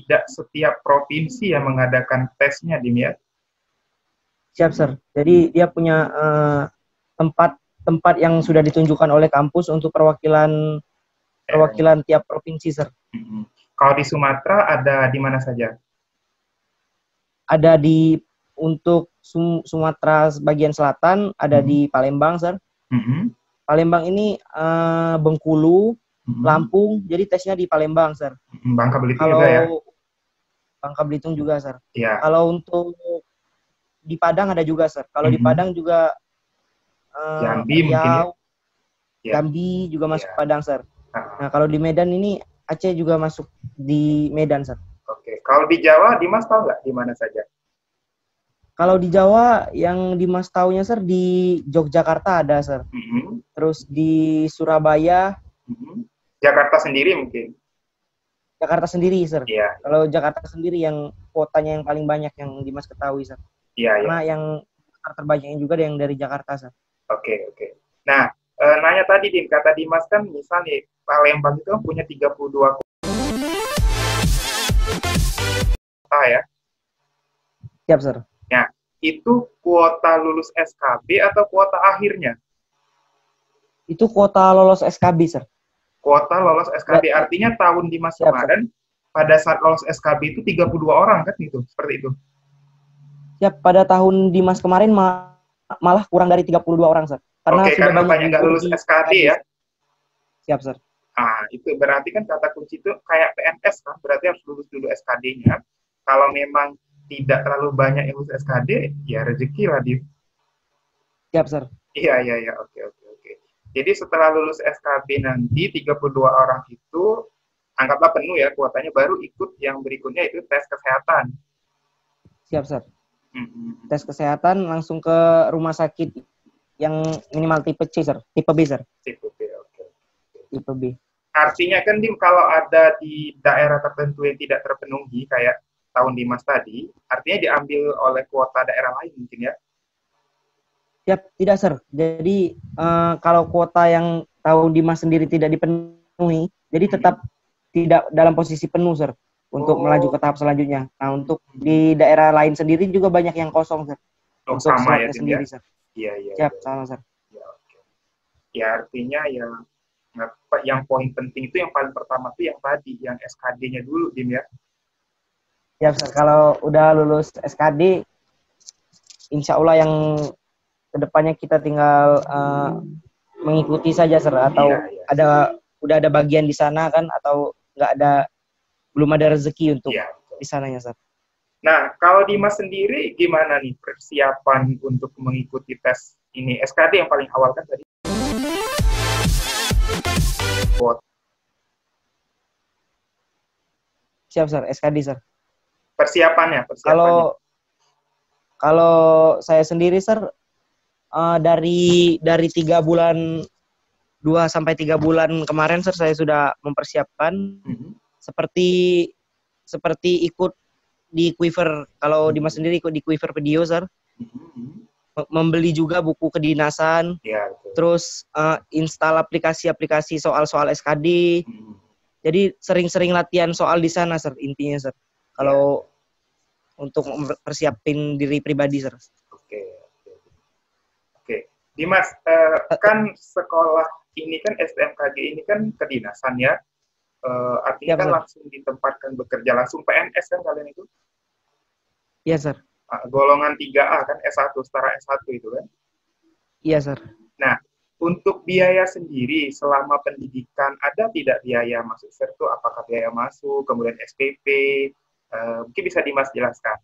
tidak setiap provinsi yang mengadakan tesnya, Dim ya? Siap, Sir. Jadi dia punya tempat yang sudah ditunjukkan oleh kampus untuk perwakilan tiap provinsi, Sir. Kalau di Sumatera ada di mana saja? Ada untuk Sumatera bagian selatan, ada di Palembang, Sir. Palembang ini Bengkulu, Lampung, jadi tesnya di Palembang, Sir. Bangka Belitung juga ya? Bangka Belitung juga, Sir. Ya. Kalau untuk di Padang ada juga, Sir. Kalau di Padang juga Jambi Riau, mungkin ya? Jambi juga masuk Padang, Sir. Nah, kalau di Medan ini Aceh juga masuk di Medan, Sir. Oke. Kalau di Jawa, Dimas tahu nggak di mana saja? Kalau di Jawa, yang Dimas taunya, Sir, di Yogyakarta ada, Sir. Terus di Surabaya. Jakarta sendiri mungkin? Jakarta sendiri, Sir. Iya. Kalau Jakarta sendiri yang kuotanya yang paling banyak yang Dimas ketahui, Sir. Iya, Karena yang terbanyaknya juga yang dari Jakarta, Sir. Oke. Nah, nanya tadi, Dim, kata Dimas kan misalnya Palembang itu kan punya 32 kota ya? Siap, Sir. Ya, itu kuota lulus SKB atau kuota akhirnya? Itu kuota lolos SKB, Sir. Kuota lolos SKB, artinya tahun Dimas kemarin, pada saat lolos SKB itu 32 orang kan itu, seperti itu? Ya, pada tahun Dimas kemarin malah kurang dari 32 orang, Sir. Karena sudah banyak nggak lulus SKD ya? Siap, Sir. Itu berarti kan kata kunci itu kayak PNS kan, berarti harus lulus dulu SKD-nya. Kalau memang tidak terlalu banyak yang lulus SKD, ya rezeki lah, Dim. Siap, Sir. Iya, oke. Jadi setelah lulus SKB nanti 32 orang itu anggaplah penuh ya kuotanya, baru ikut yang berikutnya itu tes kesehatan. Siap, Sir. Tes kesehatan langsung ke rumah sakit yang minimal tipe C, Sir. Tipe B, Sir. Tipe B, oke. Tipe B. Artinya kan, Dim, kalau ada di daerah tertentu yang tidak terpenuhi kayak tahun Dimas tadi, artinya diambil oleh kuota daerah lain mungkin ya? Ya, tidak, Sir. Jadi kalau kuota yang tahun Dimas sendiri tidak dipenuhi, jadi tetap tidak dalam posisi penuh, Sir, untuk melaju ke tahap selanjutnya. Nah, untuk di daerah lain sendiri juga banyak yang kosong, Sir. Untuk sama ya, sendiri, ya? Sir. Iya. Siap, sama, Sir. Ya, oke. Ya, artinya yang poin penting itu yang paling pertama itu yang tadi, yang SKD-nya dulu, Dim ya? Ya, Sir. Kalau udah lulus SKD, insya Allah yang kedepannya kita tinggal mengikuti saja, Sir, atau udah ada bagian di sana kan, atau belum ada rezeki untuk di sananya, Sir. Nah, kalau Dimas sendiri gimana nih persiapan untuk mengikuti tes ini? SKD yang paling awal kan tadi? Siap, Sir. SKD, Sir. Persiapannya. Kalau saya sendiri, Sir, dari 2 sampai 3 bulan kemarin, Sir, saya sudah mempersiapkan seperti ikut di Quiver. Kalau Dimas sendiri ikut di Quiver Video, Sir. Membeli juga buku kedinasan. Terus install aplikasi-aplikasi soal-soal SKD. Jadi sering-sering latihan soal di sana, Sir, intinya, Sir. Kalau untuk mempersiapin diri pribadi, Sir. Oke. Dimas, kan sekolah ini kan STMKG ini kan kedinasan ya? Artinya kan langsung ditempatkan bekerja, langsung PNS kan kalian itu? Iya, Sir. Golongan 3A kan, S1, setara S1 itu kan? Iya, Sir. Nah, untuk biaya sendiri selama pendidikan, ada tidak biaya masuk sertu? Apakah biaya masuk, kemudian SPP? Mungkin bisa Dimas jelaskan.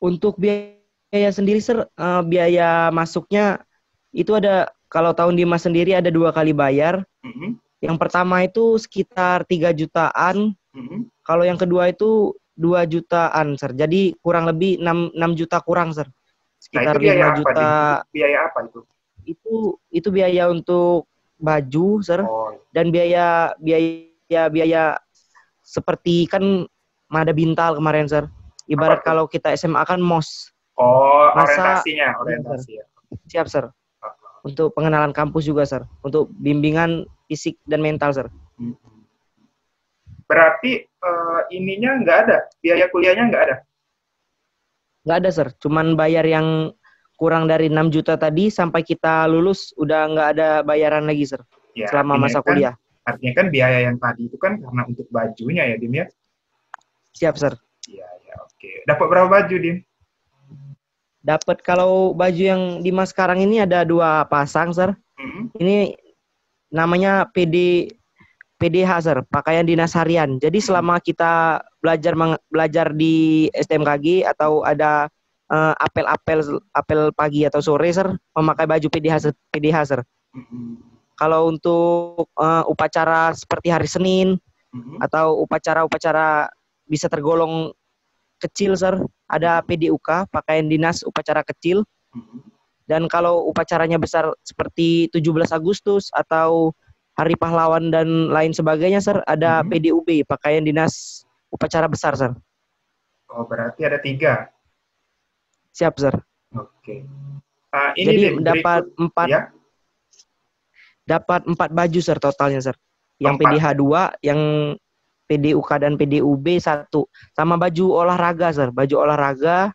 Untuk biaya sendiri, Sir, biaya masuknya itu ada, kalau tahun Dimas sendiri ada 2 kali bayar. Yang pertama itu sekitar 3 jutaan. Kalau yang kedua itu 2 jutaan, Sir. Jadi kurang lebih 6 juta kurang, Sir. Sekitar 5 juta. Biaya apa itu? Itu biaya untuk baju, Sir. Dan biaya seperti kan Mada Bintal kemarin, Sir. Ibarat kalau kita SMA kan MOS. Orientasi ya. Siap, Sir. Untuk pengenalan kampus juga, Sir. Untuk bimbingan fisik dan mental, Sir. Berarti ininya nggak ada, biaya kuliahnya nggak ada? Nggak ada, Sir. Cuman bayar yang kurang dari 6 juta tadi sampai kita lulus udah nggak ada bayaran lagi, Sir. Ya, Selama masa kuliah. Artinya kan biaya yang tadi itu kan karena untuk bajunya ya, Dim ya? Siap, Sir. Iya, ya, oke. Dapat berapa baju, Dim? Dapat, kalau baju yang Dimas sekarang ini ada 2 pasang, Sir. Ini namanya PDH, Sir, pakaian dinas harian. Jadi selama kita belajar di STMKG atau ada apel pagi atau sore, Sir, memakai baju PDH, Sir. Kalau untuk upacara seperti hari Senin atau upacara-upacara bisa tergolong kecil, Sir, ada PDUK, pakaian dinas upacara kecil. Dan kalau upacaranya besar seperti 17 Agustus atau Hari Pahlawan dan lain sebagainya, Sir, ada PDUB, pakaian dinas upacara besar, Sir. Oh, berarti ada 3. Siap, Sir. Oke. Ini jadi dapat 4 ya? Dapat 4 baju, Sir, totalnya, Sir. Yang PDH 2, yang PDUK dan PDUB 1. Sama baju olahraga, Sir. Baju olahraga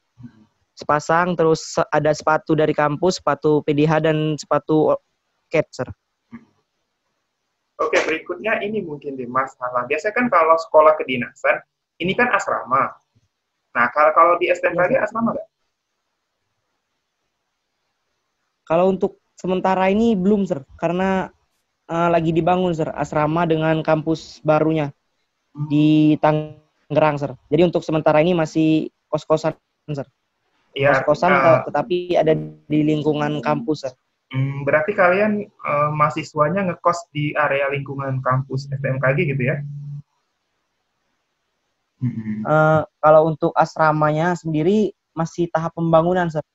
sepasang, terus ada sepatu dari kampus, sepatu PDH dan sepatu cat, Sir. Oke, berikutnya ini mungkin deh masalah. Biasanya kan kalau sekolah kedinasan, ini kan asrama. Nah, kalau di STMKG asrama nggak? Kalau untuk sementara ini belum, Sir. Karena lagi dibangun, Sir, asrama dengan kampus barunya di Tangerang, Sir. Jadi untuk sementara ini masih kos-kosan, Sir. Ya, kos-kosan tetapi ada di lingkungan kampus, Sir. Berarti kalian mahasiswanya ngekos di area lingkungan kampus STMKG gitu ya? Kalau untuk asramanya sendiri masih tahap pembangunan, Sir.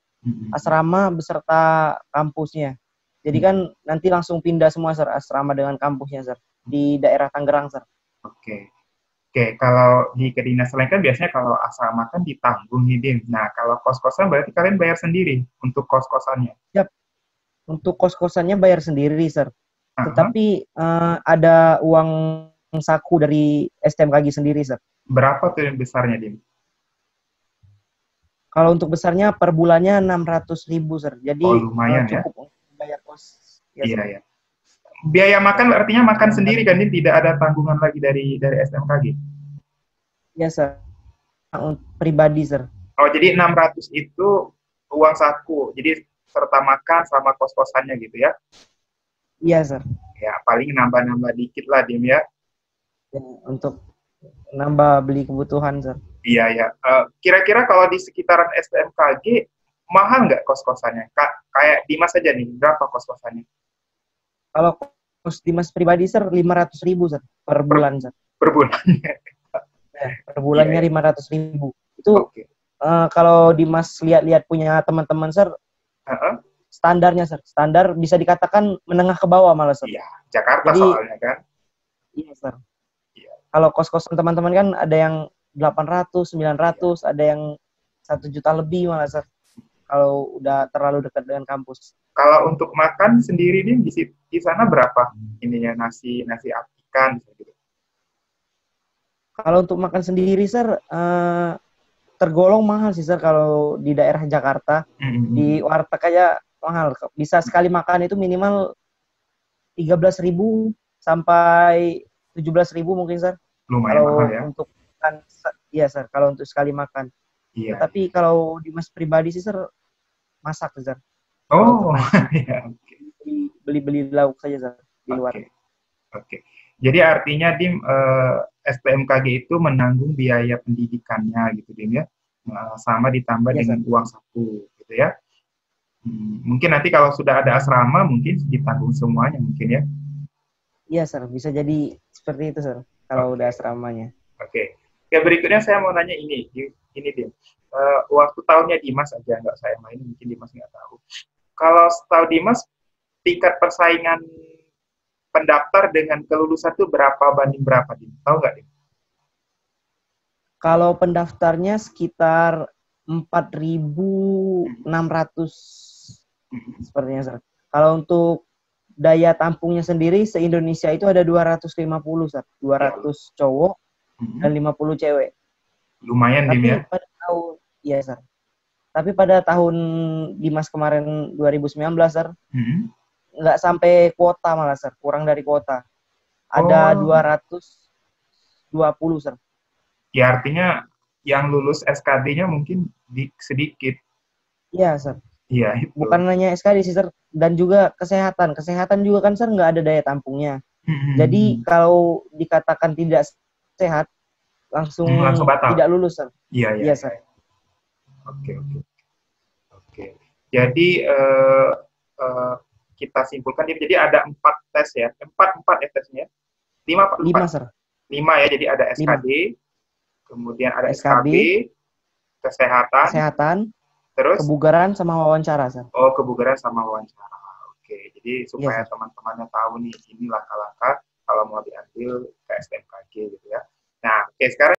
Asrama beserta kampusnya. Jadi kan nanti langsung pindah semua, Sir, asrama dengan kampusnya, Sir, di daerah Tangerang, Sir. Oke. Oke, kalau di kedinasan lain kan biasanya kalau asrama kan ditanggung nih, Dim. Nah, kalau kos-kosan berarti kalian bayar sendiri untuk kos-kosannya? Yap. Untuk kos-kosannya bayar sendiri, Sir. Tetapi ada uang saku dari STMKG sendiri, Sir. Berapa tuh yang besarnya, Dim? Kalau untuk besarnya per bulannya 600.000, Sir. Jadi lumayan, cukup untuk bayar kos. Iya, ya. Biaya makan artinya makan sendiri kan, Dim? Tidak ada tanggungan lagi dari STMKG? Iya, Sir. Pribadi, Sir. Oh, jadi 600 itu uang saku. Jadi serta makan sama kos-kosannya gitu ya? Iya, Sir. Ya, paling nambah-nambah dikit lah, Dim ya. Ya, untuk nambah beli kebutuhan, Sir. Iya, ya. Kira-kira kalau di sekitaran STMKG, mahal nggak kos-kosannya? Kayak Dimas aja nih, berapa kos-kosannya? Kalau kos Dimas pribadi, Sir, 500.000, Sir, per bulan, Sir. Per bulannya? Ya, per bulannya 500.000. Itu kalau Dimas lihat-lihat punya teman-teman, Sir, standarnya, Sir. Standar bisa dikatakan menengah ke bawah malah, Sir. Iya, Jakarta jadi, soalnya kan. Iya, Sir. Iya. Kalau kos-kosan teman-teman kan ada yang 800, 900, ada yang 1 juta lebih malah, Sir. Kalau udah terlalu dekat dengan kampus. Kalau untuk makan sendiri nih di sana berapa ininya nasi ikan gitu? Kalau untuk makan sendiri, Sir, tergolong mahal sih, Sir, kalau di daerah Jakarta. Di warteg aja mahal. Bisa sekali makan itu minimal 13.000 sampai 17.000 mungkin, Sir. Lumayan kalau mahal ya. Untuk makan, iya, Sir, kalau untuk sekali makan. Iya. Tapi kalau Dimas pribadi sih, Sir, masak, Sir. Oh, iya. Beli lauk saja, Sir, di luar. Oke. Jadi artinya, Dim, STMKG itu menanggung biaya pendidikannya gitu, Dim ya, sama ditambah dengan uang saku gitu ya. Mungkin nanti kalau sudah ada asrama mungkin ditanggung semuanya mungkin ya. Iya, Sir, bisa jadi seperti itu, Sir, kalau udah asramanya. Oke. Ya, berikutnya saya mau nanya ini Dim. Waktu tahunnya Dimas aja, nggak saya main, mungkin Dimas nggak tahu. Kalau setahu Dimas, tingkat persaingan pendaftar dengan kelulusan itu berapa banding berapa, Dim? Tahu nggak, Dim? Kalau pendaftarnya sekitar 4.600 sepertinya, Sir. Kalau untuk daya tampungnya sendiri se-Indonesia itu ada 250, Sir. 200 cowok, dan 50 cewek. Lumayan, Dim, ya? Pada tahun, iya, Sir. Tapi pada tahun Dimas kemarin 2019, Sir, nggak sampai kuota malah, Sir. Kurang dari kuota. Ada 220, Sir. Ya, artinya yang lulus SKD-nya mungkin sedikit. Iya, Sir. Iya, itu. Bukan hanya SKD sih, Sir. Dan juga kesehatan. Kesehatan juga kan, Sir, nggak ada daya tampungnya. Jadi kalau dikatakan tidak sehat, langsung batal. tidak lulus, Sir. Iya, Sir. Oke. Jadi kita simpulkan, jadi ada 4 tes ya, 4 ya tesnya, 5, Sir. 5 ya, jadi ada SKD, kemudian ada SKB, kesehatan, terus kebugaran sama wawancara, Sir. Oh, kebugaran sama wawancara. Oke, jadi supaya teman-temannya tahu nih, ini langkah-langkah kalau mau diambil ke STMKG gitu ya. Nah, oke, sekarang